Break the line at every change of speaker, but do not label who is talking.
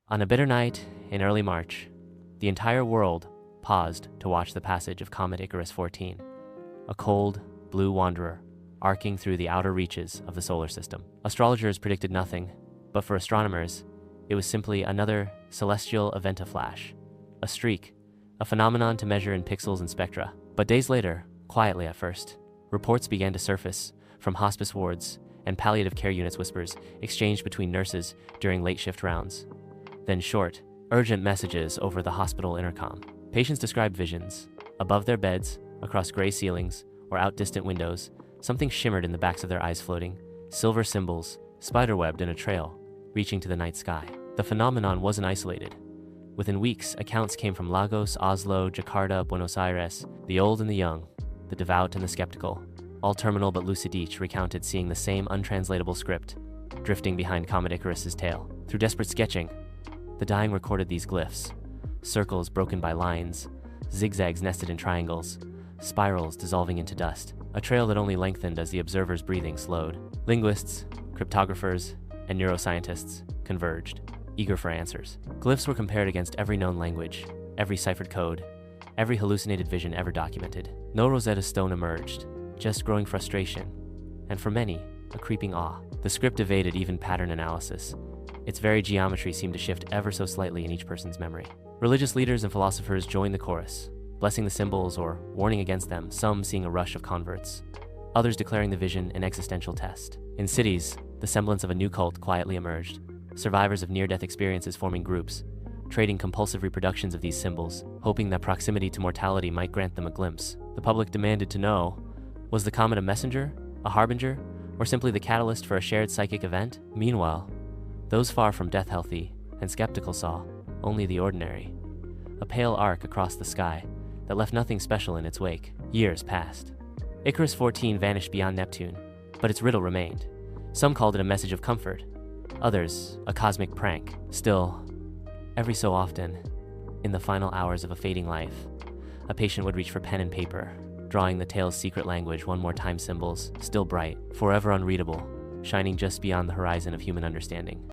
On a bitter night in early March, the entire world paused to watch the passage of Comet Icarus 14, a cold, blue wanderer arcing through the outer reaches of the solar system. Astrologers predicted nothing, but for astronomers, it was simply another celestial event-a-flash, a streak, a phenomenon to measure in pixels and spectra. But days later, quietly at first, reports began to surface from hospice wards and palliative care units, whispers exchanged between nurses during late shift rounds. Then short, urgent messages over the hospital intercom. Patients described visions. Above their beds, across gray ceilings, or out distant windows, something shimmered in the backs of their eyes, floating, silver symbols, spiderwebbed in a trail, reaching to the night sky. The phenomenon wasn't isolated. Within weeks, accounts came from Lagos, Oslo, Jakarta, Buenos Aires. The old and the young, the devout and the skeptical, all terminal but lucid, each recounted seeing the same untranslatable script, drifting behind Comet Icarus's tail. Through desperate sketching, the dying recorded these glyphs: circles broken by lines, zigzags nested in triangles, spirals dissolving into dust, a trail that only lengthened as the observer's breathing slowed. Linguists, cryptographers, and neuroscientists converged, eager for answers. Glyphs were compared against every known language, every ciphered code, every hallucinated vision ever documented. No Rosetta Stone emerged, just growing frustration, and for many, a creeping awe. The script evaded even pattern analysis. Its very geometry seemed to shift ever so slightly in each person's memory. Religious leaders and philosophers joined the chorus, blessing the symbols or warning against them, some seeing a rush of converts, others declaring the vision an existential test. In cities, the semblance of a new cult quietly emerged, survivors of near-death experiences forming groups, trading compulsive reproductions of these symbols, hoping that proximity to mortality might grant them a glimpse. The public demanded to know, was the comet a messenger, a harbinger, or simply the catalyst for a shared psychic event? Meanwhile, those far from death-healthy and skeptical saw only the ordinary, a pale arc across the sky that left nothing special in its wake. Years passed. Icarus 14 vanished beyond Neptune, but its riddle remained. Some called it a message of comfort, others a cosmic prank. Still, every so often, in the final hours of a fading life, a patient would reach for pen and paper, drawing the tale's secret language one more time, symbols still bright, forever unreadable, shining just beyond the horizon of human understanding.